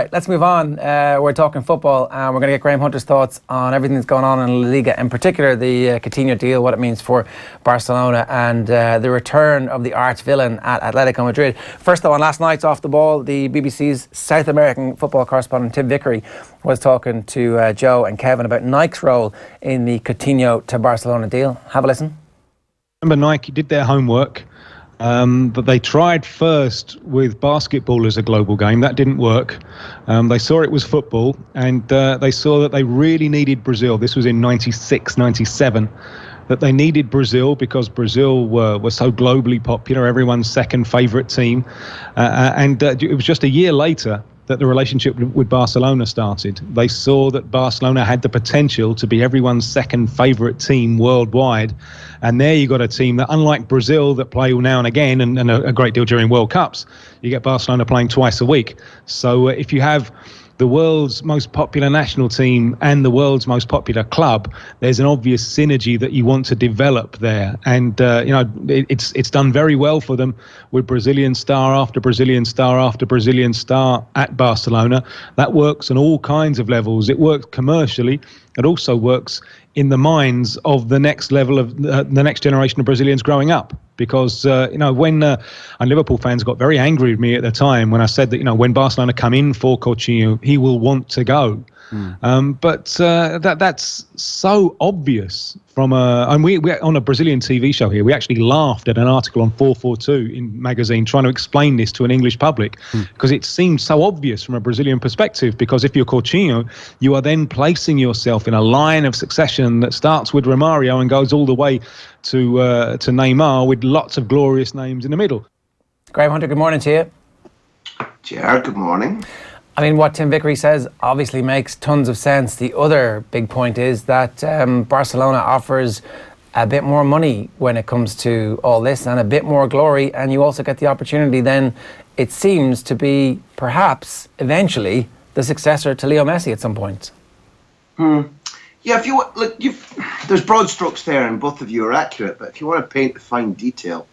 Right, let's move on. We're talking football, and we're going to get Graham Hunter's thoughts on everything that's going on in La Liga, in particular the Coutinho deal, what it means for Barcelona, and the return of the arch villain at Atletico Madrid. First, though, on last night's Off the Ball, the BBC's South American football correspondent Tim Vickery was talking to Joe and Kevin about Nike's role in the Coutinho to Barcelona deal. Have a listen. Remember, Nike did their homework. But they tried first with basketball as a global game. That didn't work. They saw it was football, and they saw that they really needed Brazil. This was in 96, 97, that they needed Brazil because Brazil were so globally popular, everyone's second favourite team. And it was just a year later that the relationship with Barcelona started. They saw that Barcelona had the potential to be everyone's second favourite team worldwide. And there you got a team that, unlike Brazil, that play now and again, and a great deal during World Cups, you get Barcelona playing twice a week. So if you have the world's most popular national team and the world's most popular club, there's an obvious synergy that you want to develop there. And, it's done very well for them with Brazilian star after Brazilian star after Brazilian star at Barcelona. That works on all kinds of levels. It works commercially. It also works in the minds of the next level of the next generation of Brazilians growing up. Because, when and Liverpool fans got very angry with me at the time when I said that, when Barcelona come in for Coutinho, he will want to go. But that's so obvious and we're on a Brazilian TV show here. We actually laughed at an article on 442 in magazine trying to explain this to an English public because it seemed so obvious from a Brazilian perspective. Because if you're Coutinho, you are then placing yourself in a line of succession that starts with Romario and goes all the way to Neymar, with lots of glorious names in the middle. Graham Hunter, good morning to you. Gerard, good morning. I mean, what Tim Vickery says obviously makes tons of sense. The other big point is that Barcelona offers a bit more money when it comes to all this, and a bit more glory, and you also get the opportunity then, it seems, to be perhaps eventually the successor to Leo Messi at some point. Yeah, if you look, there's broad strokes there, and both of you are accurate. But if you want to paint the fine detail,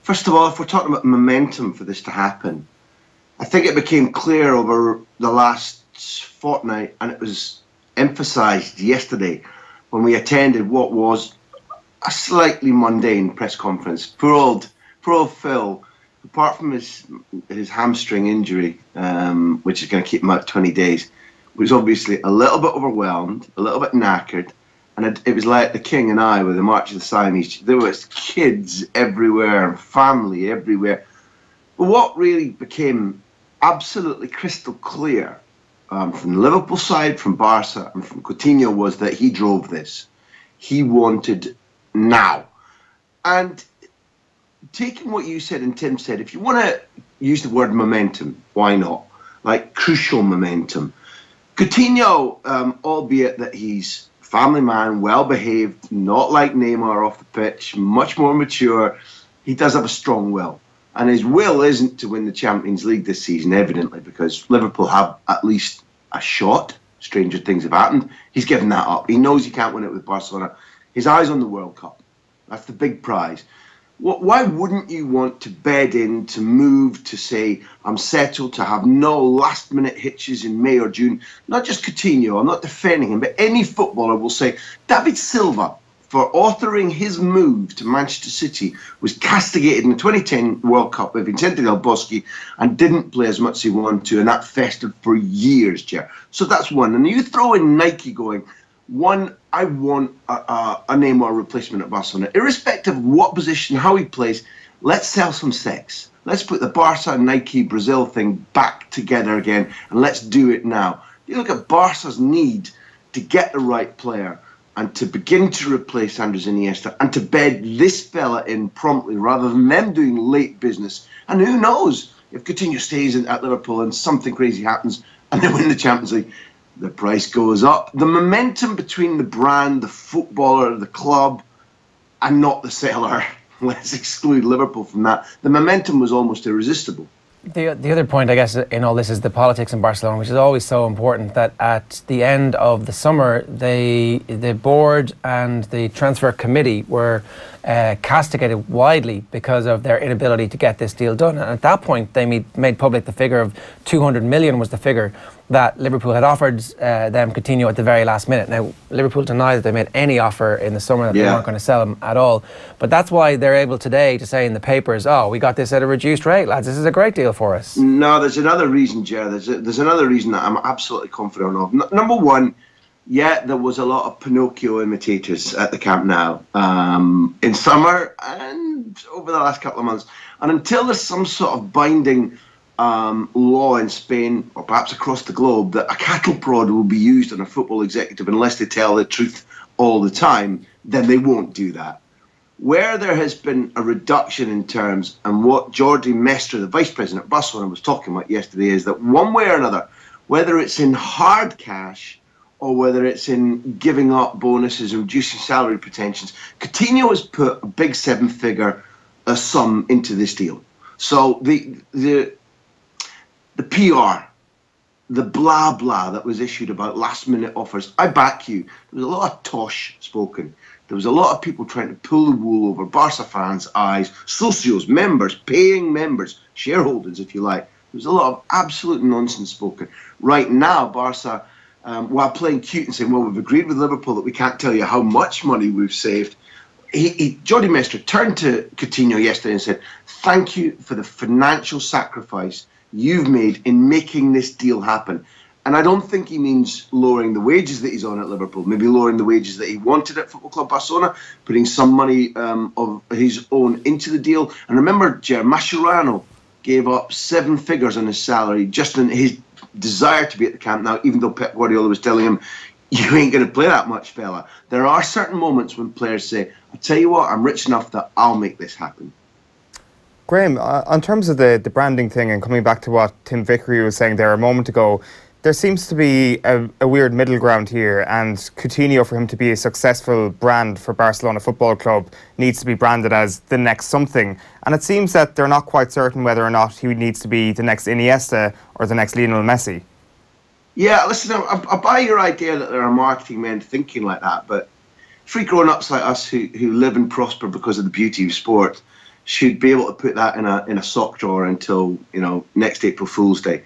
first of all, if we're talking about momentum for this to happen, I think it became clear over the last fortnight, and it was emphasised yesterday when we attended what was a slightly mundane press conference. Poor old Phil, apart from his hamstring injury, which is going to keep him out 20 days, was obviously a little bit overwhelmed, a little bit knackered, and it was like the King and I with the March of the Siamese. There was kids everywhere and family everywhere. But what really became absolutely crystal clear from the Liverpool side, from Barca, and from Coutinho was that he drove this. He wanted now. And taking what you said and Tim said, if you want to use the word momentum, why not? Like crucial momentum. Coutinho, albeit that he's a family man, well-behaved, not like Neymar off the pitch, much more mature, he does have a strong will. And his will isn't to win the Champions League this season, evidently, because Liverpool have at least a shot. Stranger things have happened. He's given that up. He knows he can't win it with Barcelona. His eyes on the World Cup. That's the big prize. Why wouldn't you want to bed in, to move, to say, I'm settled, to have no last-minute hitches in May or June? Not just Coutinho, I'm not defending him, but any footballer will say, David Silva, for authoring his move to Manchester City, was castigated in the 2010 World Cup with Vicente Del Bosque and didn't play as much as he wanted to, and that festered for years, Jer. So that's one. And you throw in Nike going, one, I want a Neymar replacement at Barcelona. Irrespective of what position, how he plays, let's sell some sex. Let's put the Barca and Nike Brazil thing back together again, and let's do it now. You look at Barca's need to get the right player, and to begin to replace Andres Iniesta, and to bed this fella in promptly rather than them doing late business. And who knows, if Coutinho stays at Liverpool and something crazy happens and they win the Champions League, the price goes up. The momentum between the brand, the footballer, the club, and not the seller, let's exclude Liverpool from that, the momentum was almost irresistible. The other point, I guess, in all this is the politics in Barcelona, which is always so important, that at the end of the summer, the board and the transfer committee were castigated widely because of their inability to get this deal done. And at that point, they made public the figure of 200 million was the figure that Liverpool had offered them Coutinho at the very last minute. Now, Liverpool denied that they made any offer in the summer, that they weren't going to sell him at all. But that's why they're able today to say in the papers, oh, we got this at a reduced rate, lads. This is a great deal for us. No, there's another reason, Ger. There's another reason that I'm absolutely confident of. Number one, yeah, there was a lot of Pinocchio imitators at the Camp Nou in summer and over the last couple of months. And until there's some sort of binding law in Spain, or perhaps across the globe, that a cattle prod will be used on a football executive unless they tell the truth all the time, then they won't do that. Where there has been a reduction in terms, and what Jordi Mestre, the vice president of Barcelona, was talking about yesterday, is that one way or another, whether it's in hard cash or whether it's in giving up bonuses and reducing salary pretensions, Coutinho has put a big seven-figure sum into this deal. So the PR, the blah blah that was issued about last minute offers, I back you. There was a lot of tosh spoken. There was a lot of people trying to pull the wool over Barca fans' eyes, socios, members, paying members, shareholders, if you like. There was a lot of absolute nonsense spoken. Right now, Barca, while playing cute and saying, well, we've agreed with Liverpool that we can't tell you how much money we've saved, Jordi Mestre turned to Coutinho yesterday and said, thank you for the financial sacrifice you've made in making this deal happen. And I don't think he means lowering the wages that he's on at Liverpool, maybe lowering the wages that he wanted at Football Club Barcelona, putting some money of his own into the deal. And remember, Ger, Mascherano gave up 7 figures on his salary just in his desire to be at the Camp Nou, even though Pep Guardiola was telling him, you ain't going to play that much, fella. There are certain moments when players say, I'll tell you what, I'm rich enough that I'll make this happen. Graham, on terms of the branding thing, and coming back to what Tim Vickery was saying there a moment ago, there seems to be a weird middle ground here, and Coutinho, for him to be a successful brand for Barcelona Football Club, needs to be branded as the next something. And it seems that they're not quite certain whether or not he needs to be the next Iniesta or the next Lionel Messi. Yeah, listen, I buy your idea that there are marketing men thinking like that, but free grown-ups like us who live and prosper because of the beauty of sport should be able to put that in a sock drawer until, next April Fool's Day.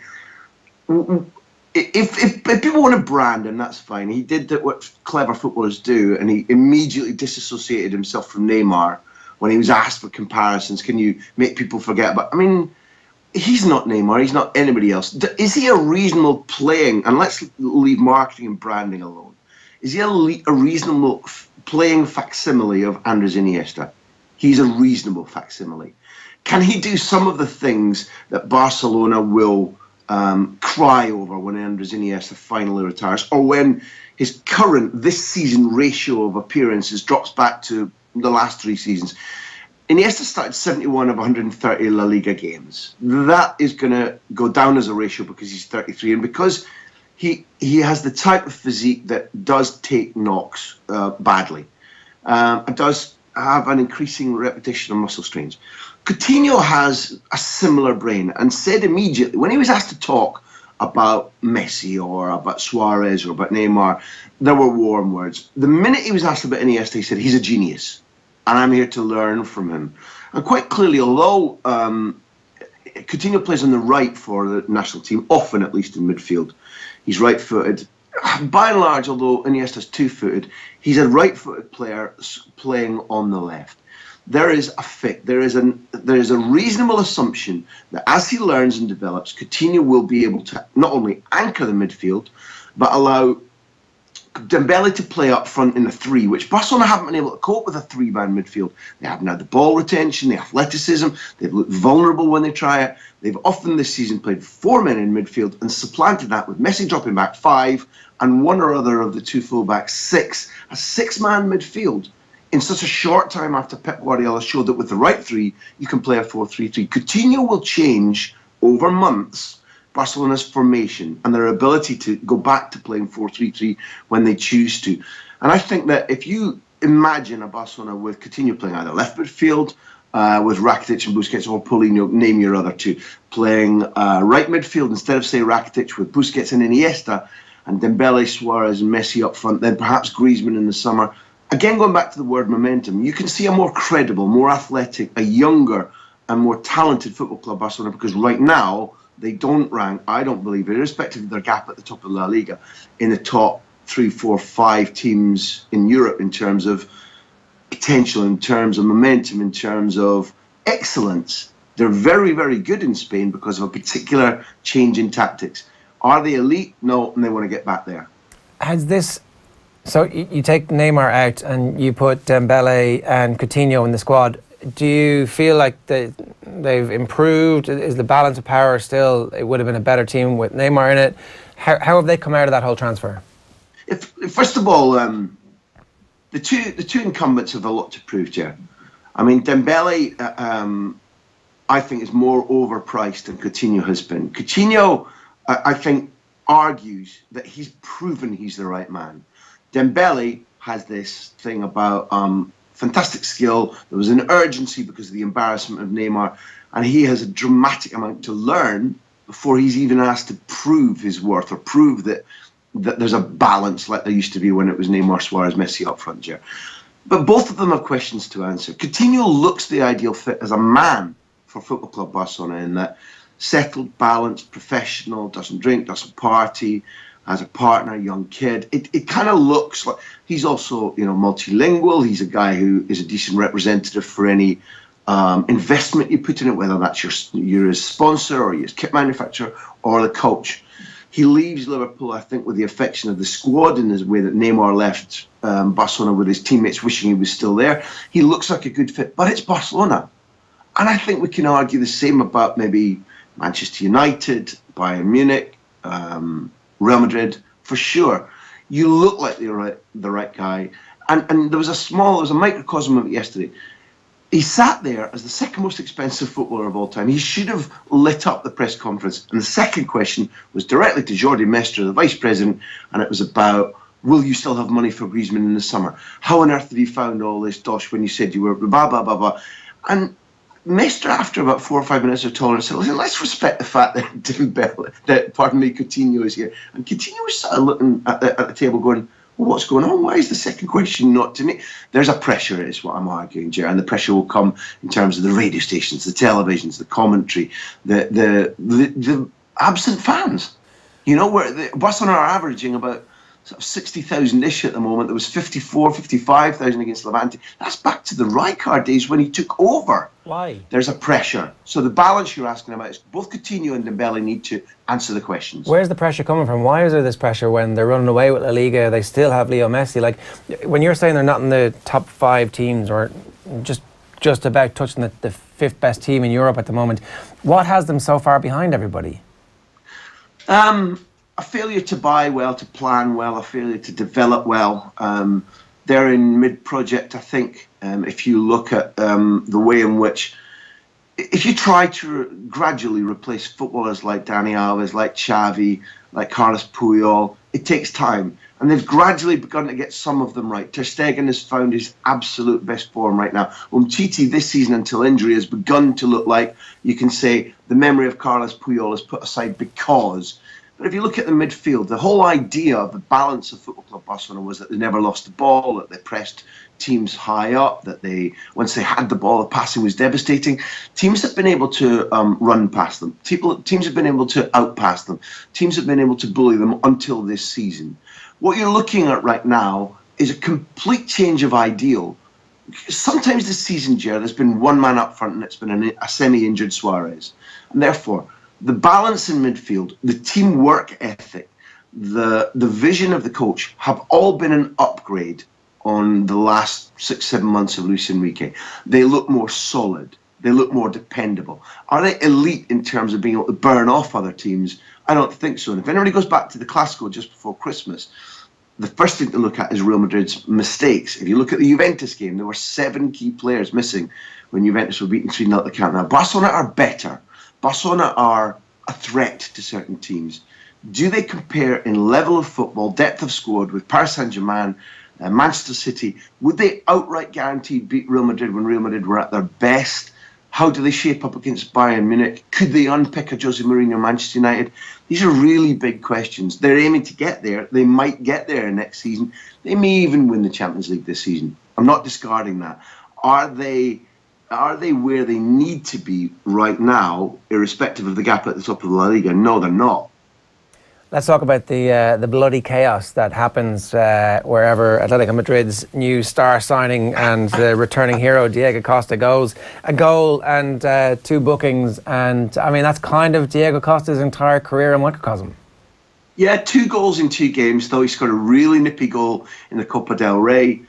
If people want to brand him, that's fine. He did what clever footballers do, and he immediately disassociated himself from Neymar when he was asked for comparisons. Can you make people forget about? I mean, he's not Neymar. He's not anybody else. Is he a reasonable playing? And let's leave marketing and branding alone. Is he a reasonable playing facsimile of Andres Iniesta? He's a reasonable facsimile. Can he do some of the things that Barcelona will cry over when Andres Iniesta finally retires, or when his current this season ratio of appearances drops back to the last 3 seasons? Iniesta started 71 of 130 La Liga games. That is going to go down as a ratio because he's 33, and because he has the type of physique that does take knocks badly. It does have an increasing repetition of muscle strains. Coutinho has a similar brain, and said immediately, when he was asked to talk about Messi or about Suarez or about Neymar, there were warm words. The minute he was asked about Iniesta, he said, he's a genius, and I'm here to learn from him. And quite clearly, although Coutinho plays on the right for the national team, often at least in midfield, he's right-footed. By and large, although Iniesta's two-footed, he's a right-footed player playing on the left. There is a fit. There is a reasonable assumption that as he learns and develops, Coutinho will be able to not only anchor the midfield, but allow Dembele to play up front in a 3, which Barcelona haven't been able to cope with a 3-man midfield. They haven't had the ball retention, the athleticism. They've looked vulnerable when they try it. They've often this season played 4 men in midfield and supplanted that with Messi dropping back 5 and one or other of the 2 fullbacks 6. A 6-man midfield in such a short time after Pep Guardiola showed that with the right 3, you can play a 4-3-3. Coutinho will change over months Barcelona's formation and their ability to go back to playing 4-3-3 when they choose to. And I think that if you imagine a Barcelona with Coutinho playing either left midfield with Rakitic and Busquets, or Paulinho, name your other two, playing right midfield instead of, say, Rakitic with Busquets and Iniesta, and Dembele, Suarez and Messi up front, then perhaps Griezmann in the summer. Again, going back to the word momentum, you can see a more credible, more athletic, a younger and more talented football club, Barcelona, because right now they don't rank, I don't believe, irrespective of their gap at the top of La Liga, in the top 3, 4, 5 teams in Europe in terms of potential, in terms of momentum, in terms of excellence. They're very, very good in Spain because of a particular change in tactics. Are they elite? No, and they want to get back there. Has this... So you take Neymar out and you put Dembele and Coutinho in the squad. Do you feel like they've improved? Is the balance of power still... It would have been a better team with Neymar in it. How have they come out of that whole transfer? First of all, the two incumbents have a lot to prove, Jer. I mean, Dembele, I think, is more overpriced than Coutinho has been. Coutinho, I think, argues that he's proven he's the right man. Dembele has this thing about fantastic skill. There was an urgency because of the embarrassment of Neymar, and he has a dramatic amount to learn before he's even asked to prove his worth or prove that there's a balance like there used to be when it was Neymar, Suarez, Messi up front, Jer. But both of them have questions to answer. Coutinho looks the ideal fit as a man for Football Club Barcelona, in that settled, balanced, professional, doesn't drink, doesn't party, has a partner, young kid. It kind of looks like he's also, multilingual. He's a guy who is a decent representative for any investment you put in it, whether that's your sponsor or your kit manufacturer or the coach. He leaves Liverpool, I think, with the affection of the squad in the way that Neymar left Barcelona with his teammates wishing he was still there. He looks like a good fit, but it's Barcelona. And I think we can argue the same about maybe Manchester United, Bayern Munich, Real Madrid, for sure. You look like the right guy. And there was a microcosm of it yesterday. He sat there as the second most expensive footballer of all time. He should have lit up the press conference. And the second question was directly to Jordi Mestre, the vice president, and it was about, will you still have money for Griezmann in the summer? How on earth have you found all this dosh when you said you were blah, blah, blah, blah? And Mestre, after about 4 or 5 minutes of tolerance, said, listen, let's respect the fact that Coutinho is here. And Coutinho was sort of looking at the table going, well, what's going on? Why is the second question not to me? There's a pressure, is what I'm arguing, Jer, and the pressure will come in terms of the radio stations, the televisions, the commentary, the absent fans. Where Barcelona are averaging about sort of 60,000-ish at the moment. There was 55,000 against Levante. That's back to the Rijkaard days when he took over. Why? There's a pressure. So the balance you're asking about is both Coutinho and Dembele need to answer the questions. Where's the pressure coming from? Why is there this pressure when they're running away with La Liga? They still have Leo Messi. Like, when you're saying they're not in the top 5 teams or just about touching the 5th best team in Europe at the moment, what has them so far behind everybody? A failure to buy well, to plan well, a failure to develop well. They're in mid-project, I think. If you look at the way in which, if you try to gradually replace footballers like Dani Alves, like Xavi, like Carlos Puyol, it takes time. And they've gradually begun to get some of them right. Ter Stegen has found his absolute best form right now. Umtiti this season, until injury, has begun to look like, you can say, the memory of Carlos Puyol is put aside because... But if you look at the midfield, the whole idea of the balance of Football Club Barcelona was that they never lost the ball, that they pressed teams high up, that once they had the ball, the passing was devastating. Teams have been able to run past them. Teams have been able to outpass them. Teams have been able to bully them until this season. What you're looking at right now is a complete change of ideal. Sometimes this season, Jer, there's been one man up front and it's been a semi-injured Suarez. And therefore, the balance in midfield, the teamwork ethic, the vision of the coach have all been an upgrade on the last 6-7 months of Luis Enrique. They look more solid. They look more dependable. Are they elite in terms of being able to burn off other teams? I don't think so. And if anybody goes back to the Clásico just before Christmas, the first thing to look at is Real Madrid's mistakes. If you look at the Juventus game, there were 7 key players missing when Juventus were beaten 3-0 at the Camp Nou. Barcelona are better. Barcelona are a threat to certain teams. Do they compare in level of football, depth of squad with Paris Saint-Germain Manchester City, would they outright guaranteed beat Real Madrid when Real Madrid were at their best? How do they shape up against Bayern Munich? Could they unpick a Jose Mourinho Manchester United? These are really big questions. They're aiming to get there. They might get there next season. They may even win the Champions League this season. I'm not discarding that. Are they where they need to be right now, irrespective of the gap at the top of the La Liga? No, they're not. Let's talk about the bloody chaos that happens wherever Atletico Madrid's new star signing and the returning hero Diego Costa goes. A goal and 2 bookings, and I mean that's kind of Diego Costa's entire career in microcosm. Yeah, 2 goals in 2 games, though. He scored a really nippy goal in the Copa del Rey.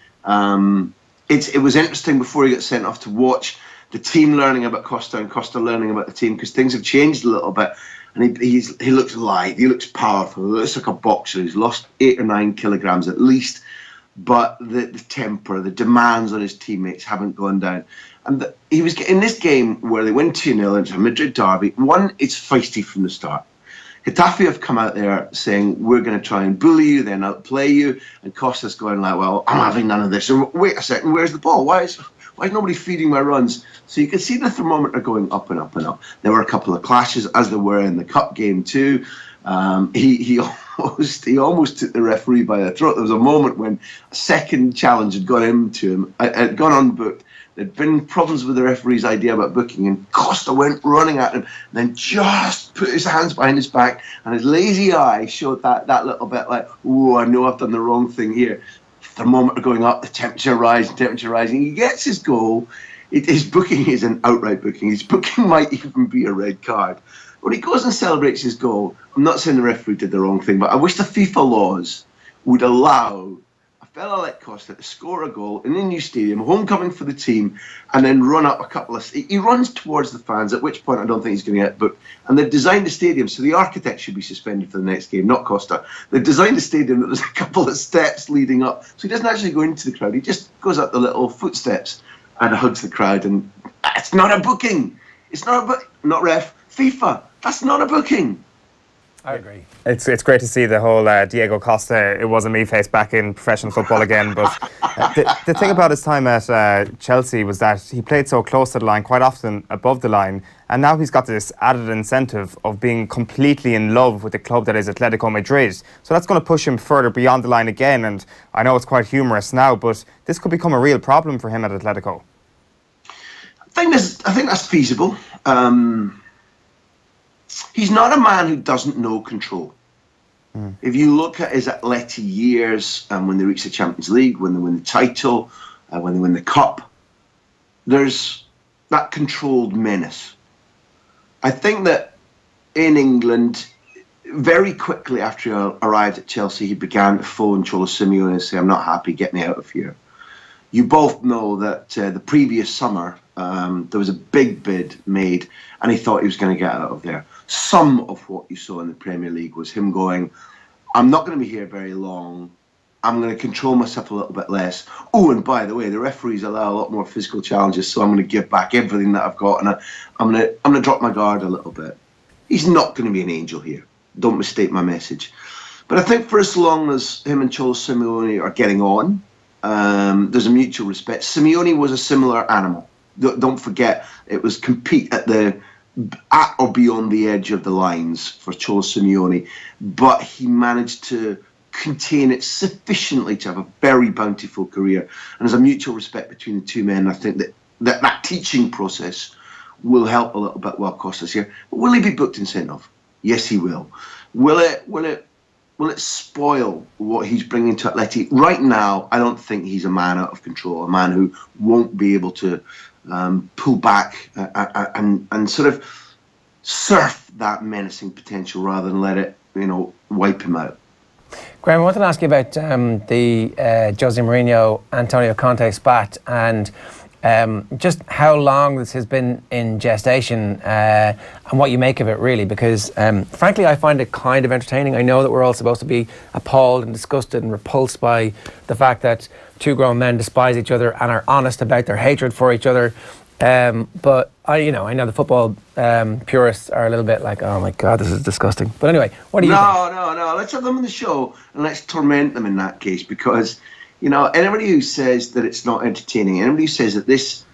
It was interesting before he got sent off to watch the team learning about Costa and Costa learning about the team, because things have changed a little bit. And he looks light, he looks powerful, he looks like a boxer. He's lost 8 or 9 kilograms at least, but the temper, the demands on his teammates haven't gone down. And he was in this game where they win 2-0, it's a Madrid derby. One, it's feisty from the start. Getafe have come out there saying, we're going to try and bully you, then outplay you. And Costa's going like, well, I'm having none of this. So wait a second, where's the ball? Why is nobody feeding my runs? So you can see the thermometer going up and up and up. There were a couple of clashes, as there were in the cup game too. He almost took the referee by the throat. There was a moment when a second challenge had gone into him, had gone unbooked. There'd been problems with the referee's idea about booking, and Costa went running at him, and then just put his hands behind his back, and his lazy eye showed that little bit like, oh, I know I've done the wrong thing here. Thermometer going up, the temperature rising. He gets his goal. His booking is an outright booking. His booking might even be a red card. When he goes and celebrates his goal, I'm not saying the referee did the wrong thing, but I wish the FIFA laws would allow a fella like Costa to score a goal in a new stadium, homecoming for the team, and then run up a couple of... He runs towards the fans, at which point I don't think he's going to get booked. And they've designed the stadium, so the architect should be suspended for the next game, not Costa. They've designed the stadium that there's a couple of steps leading up, so he doesn't actually go into the crowd. He just goes up the little footsteps and hugs the crowd, and it's not a booking. It's not a book. Not ref. FIFA. That's not a booking. I agree. It's great to see the whole Diego Costa, it wasn't me face back in professional football again. But the thing about his time at Chelsea was that he played so close to the line, quite often above the line. And now he's got this added incentive of being completely in love with the club that is Atletico Madrid. So that's going to push him further beyond the line again. And I know it's quite humorous now, but this could become a real problem for him at Atletico. I think that's feasible. He's not a man who doesn't know control. If you look at his Atleti years, when they reach the Champions League, when they win the title, when they win the cup, there's that controlled menace. I think that in England, very quickly after he arrived at Chelsea, he began to phone Cholo Simeone and say, I'm not happy, get me out of here. You both know that the previous summer, there was a big bid made, and he thought he was going to get out of there. Some of what you saw in the Premier League was him going, I'm not going to be here very long. I'm going to control myself a little bit less. Oh, and by the way, the referees allow a lot more physical challenges, so I'm going to give back everything that I've got, and I'm going to drop my guard a little bit. He's not going to be an angel here. Don't mistake my message. But I think for as long as him and Cholo Simeone are getting on, there's a mutual respect. Simeone was a similar animal. Don't forget, it was compete at or beyond the edge of the lines for Cholo Simeone, but he managed to contain it sufficiently to have a very bountiful career. And there's a mutual respect between the two men. I think that teaching process will help a little bit while Costa's here. But will he be booked and sent off? Yes, he will. Will it spoil what he's bringing to Atleti? Right now, I don't think he's a man out of control, a man who won't be able to pull back and sort of surf that menacing potential rather than let it, wipe him out. Graham, I wanted to ask you about the Jose Mourinho, Antonio Conte spat, and just how long this has been in gestation and what you make of it, really, because frankly I find it kind of entertaining. I know that we're all supposed to be appalled and disgusted and repulsed by the fact that two grown men despise each other and are honest about their hatred for each other, but I know the football purists are a little bit like, oh my God, this is disgusting. But anyway, what do you think? No, let's have them on the show and let's torment them in that case, because You know, anybody who says that it's not entertaining, anybody who says that this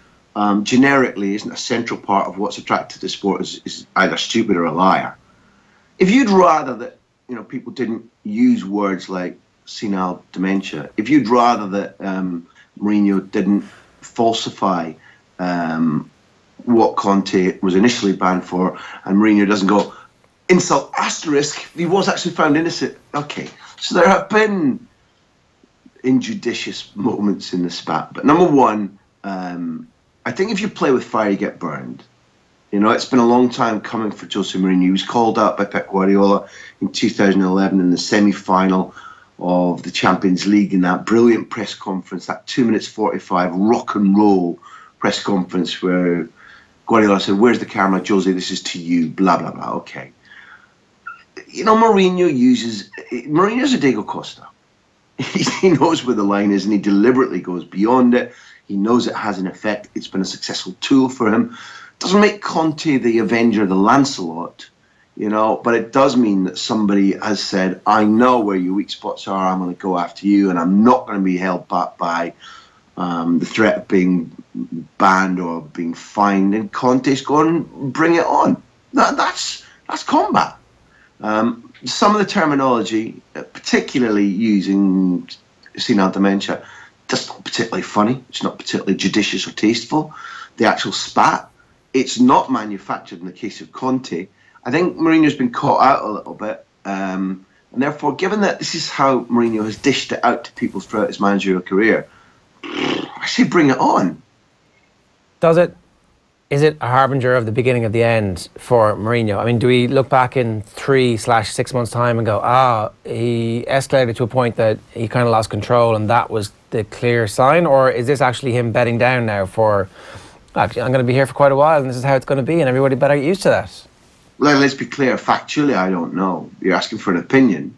generically isn't a central part of what's attracted to sport is either stupid or a liar. If you'd rather that, you know, people didn't use words like senile dementia, if you'd rather that Mourinho didn't falsify what Conte was initially banned for, and Mourinho doesn't go, insult asterisk, he was actually found innocent. Okay, so there have been injudicious moments in the spat. But number one, I think if you play with fire, you get burned. You know, it's been a long time coming for Jose Mourinho. He was called out by Pep Guardiola in 2011 in the semi-final of the Champions League in that brilliant press conference, that 2 minutes 45 rock and roll press conference where Guardiola said, "Where's the camera, Jose? This is to you," blah, blah, blah. Okay. You know, Mourinho's a Diego Costa. He knows where the line is, and he deliberately goes beyond it. He knows it has an effect. It's been a successful tool for him. Doesn't make Conte the Avenger, the Lancelot, you know, but it does mean that somebody has said, I know where your weak spots are, I'm going to go after you, and I'm not going to be held back by the threat of being banned or being fined. And Conte's going, bring it on. That's combat. Some of the terminology, particularly using senile dementia, that's not particularly funny. It's not particularly judicious or tasteful. The actual spat, it's not manufactured in the case of Conte. I think Mourinho's been caught out a little bit. And therefore, given that this is how Mourinho has dished it out to people throughout his managerial career, I say bring it on. Is it a harbinger of the beginning of the end for Mourinho? I mean, do we look back in 3/6 months' time and go, he escalated to a point that he kind of lost control and that was the clear sign? Or is this actually him bedding down now for, actually, I'm going to be here for quite a while and this is how it's going to be and everybody better get used to that? Well, let's be clear. Factually, I don't know. You're asking for an opinion.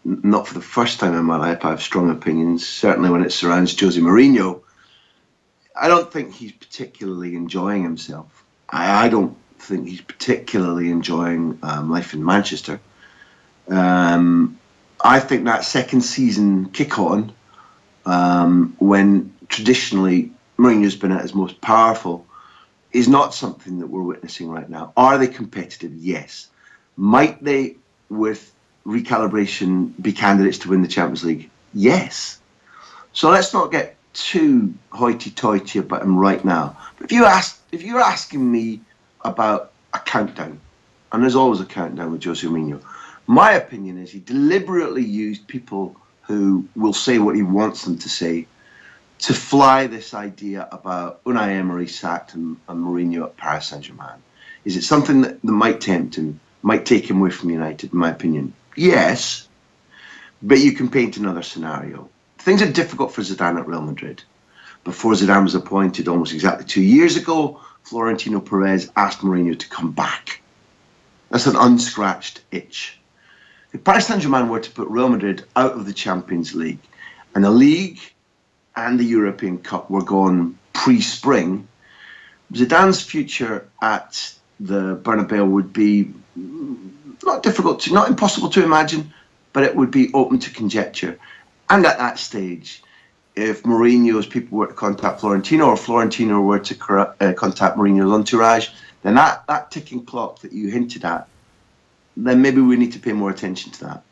Not for the first time in my life. I have strong opinions, certainly when it surrounds Jose Mourinho. I don't think he's particularly enjoying himself. I don't think he's particularly enjoying life in Manchester. I think that second season kick-on, when traditionally Mourinho's been at his most powerful, is not something that we're witnessing right now. Are they competitive? Yes. Might they, with recalibration, be candidates to win the Champions League? Yes. So let's not get too hoity-toity about him right now. But if you're asking me about a countdown, and there's always a countdown with Jose Mourinho, my opinion is he deliberately used people who will say what he wants them to say to fly this idea about Unai Emery sacked and Mourinho at Paris Saint-Germain. Is it something that might tempt him, might take him away from United, in my opinion? Yes, but you can paint another scenario. Things are difficult for Zidane at Real Madrid. Before Zidane was appointed almost exactly 2 years ago, Florentino Perez asked Mourinho to come back. That's an unscratched itch. If Paris Saint-Germain were to put Real Madrid out of the Champions League and the League and the European Cup were gone pre-spring, Zidane's future at the Bernabeu would be not impossible to imagine, but it would be open to conjecture. And at that stage, if Mourinho's people were to contact Florentino or Florentino were to contact Mourinho's entourage, then that ticking clock that you hinted at, then maybe we need to pay more attention to that.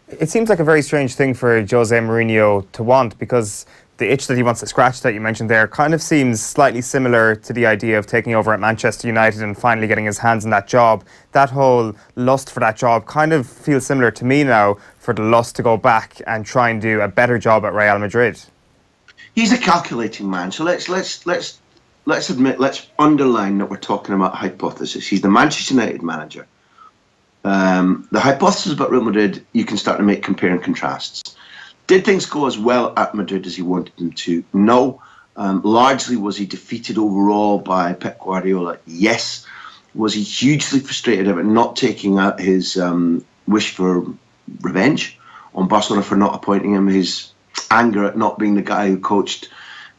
It seems like a very strange thing for Jose Mourinho to want, because the itch that he wants to scratch that you mentioned there kind of seems slightly similar to the idea of taking over at Manchester United and finally getting his hands on that job. That whole lust for that job kind of feels similar to me now, for the lust to go back and try and do a better job at Real Madrid. He's a calculating man, so let's underline that we're talking about hypothesis. He's the Manchester United manager. The hypothesis about Real Madrid, you can start to make compare and contrasts. Did things go as well at Madrid as he wanted them to? No. Largely, was he defeated overall by Pep Guardiola? Yes. Was he hugely frustrated about not taking out his wish for revenge on Barcelona for not appointing him, his anger at not being the guy who coached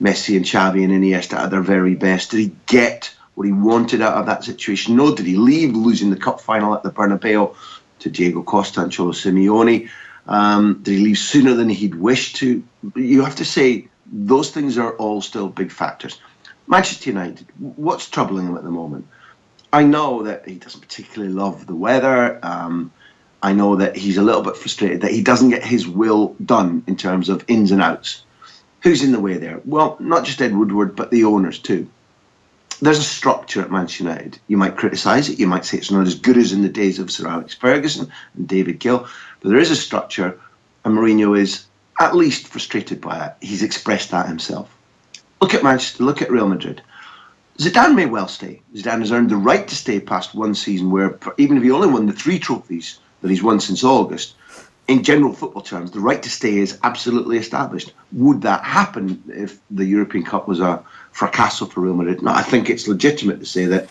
Messi and Xavi and Iniesta at their very best? Did he get what he wanted out of that situation? No. Did he leave losing the cup final at the Bernabeu to Diego Costa and Cholo Simeone? Did he leave sooner than he'd wished to? You have to say those things are all still big factors. Manchester United, what's troubling him at the moment? I know that he doesn't particularly love the weather. I know that he's a little bit frustrated that he doesn't get his will done in terms of ins and outs. Who's in the way there? Well, not just Ed Woodward, but the owners too. There's a structure at Manchester United. You might criticise it. You might say it's not as good as in the days of Sir Alex Ferguson and David Gill. But there is a structure, and Mourinho is at least frustrated by it. He's expressed that himself. Look at Manchester, look at Real Madrid. Zidane may well stay. Zidane has earned the right to stay past one season where, even if he only won the 3 trophies that he's won since August, in general football terms, the right to stay is absolutely established. Would that happen if the European Cup was a fracasso for Real Madrid? No, I think it's legitimate to say that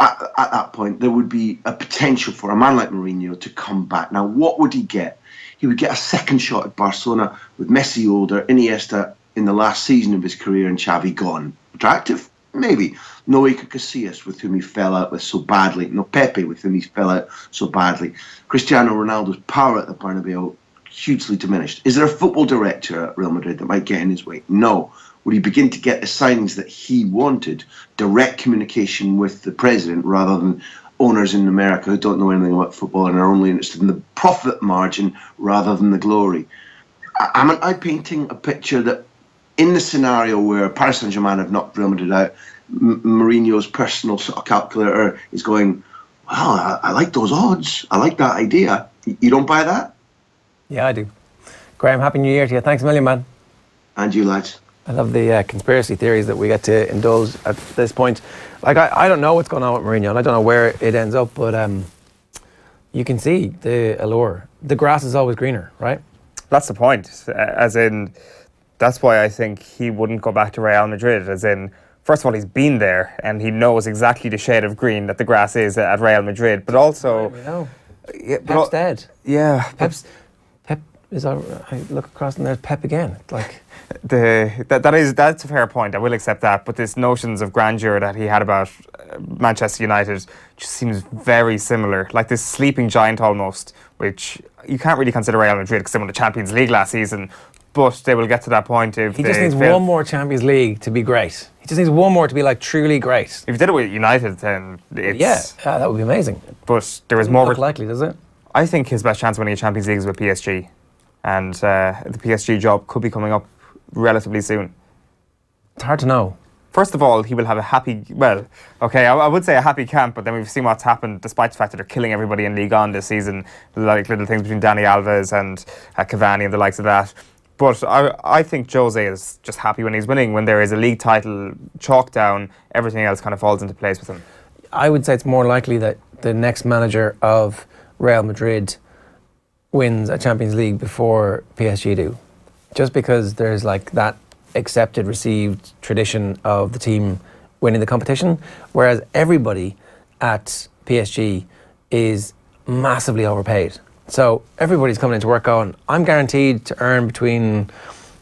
at that point there would be a potential for a man like Mourinho to come back. Now, what would he get? He would get a second shot at Barcelona with Messi older, Iniesta in the last season of his career, and Xavi gone. Attractive? Maybe. No Iker Casillas, with whom he fell out with so badly. No Pepe, with whom he fell out so badly. Cristiano Ronaldo's power at the Bernabeu hugely diminished. Is there a football director at Real Madrid that might get in his way? No. Would he begin to get the signings that he wanted? Direct communication with the president rather than owners in America who don't know anything about football and are only interested in the profit margin rather than the glory. Am I painting a picture that in the scenario where Paris Saint-Germain have knocked Real Madrid out, Mourinho's personal sort of calculator is going, wow, I like those odds. I like that idea. You don't buy that? Yeah, I do. Graham, Happy New Year to you. Thanks a million, man. And you, lads. I love the conspiracy theories that we get to indulge at this point. Like, I don't know what's going on with Mourinho, and I don't know where it ends up, but you can see the allure. The grass is always greener, right? That's the point. As in, that's why I think he wouldn't go back to Real Madrid. As in, first of all, he's been there and he knows exactly the shade of green that the grass is at Real Madrid. But also, Pep's dead. Yeah, Pep is. I look across and there's Pep again. Like that's a fair point. I will accept that. But this notions of grandeur that he had about Manchester United just seems very similar, like this sleeping giant almost, which you can't really consider Real Madrid because they won the Champions League last season. But they will get to that point if he just needs one more Champions League to be great. He just needs one more to be like truly great. If he did it with United, then it's that would be amazing. But there is more. Look likely, does it? I think his best chance of winning a Champions League is with PSG, and the PSG job could be coming up relatively soon. It's hard to know. First of all, he will have a happy, I would say a happy camp, but then we've seen what's happened despite the fact that they're killing everybody in Ligue 1 this season, like little things between Dani Alves and Cavani and the likes of that. But I think Jose is just happy when he's winning. When there is a league title chalked down, everything else kind of falls into place with him. I would say it's more likely that the next manager of Real Madrid wins a Champions League before PSG do. Just because there's like that accepted, received tradition of the team winning the competition, whereas everybody at PSG is massively overpaid. So everybody's coming into work going, I'm guaranteed to earn between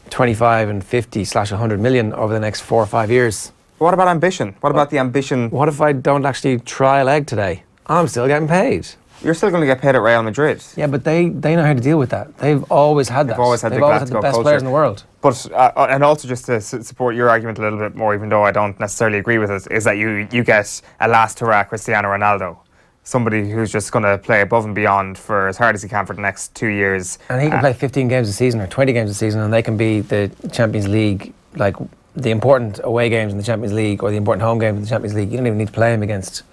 25 and 50/100 million over the next 4 or 5 years. What about ambition? What about the ambition? What if I don't actually try a leg today? I'm still getting paid. You're still going to get paid at Real Madrid. Yeah, but they know how to deal with that. They've always had that. They've always had the best culture. players in the world. But and also just to support your argument a little bit more, even though I don't necessarily agree with it, is that you get a last hurrah Cristiano Ronaldo. Somebody who's just going to play above and beyond for as hard as he can for the next 2 years. And he can play 15 games a season or 20 games a season, and they can be the Champions League, like the important away games in the Champions League or the important home games in the Champions League. You don't even need to play him against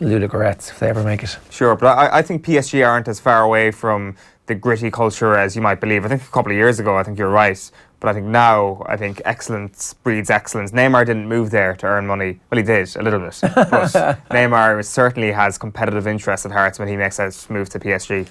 Ludogorets if they ever make it. Sure, but I think PSG aren't as far away from the gritty culture as you might believe. I think a couple of years ago, I think you're right. But I think now, excellence breeds excellence. Neymar didn't move there to earn money. Well, he did, a little bit. But Neymar certainly has competitive interests at heart when he makes that move to PSG.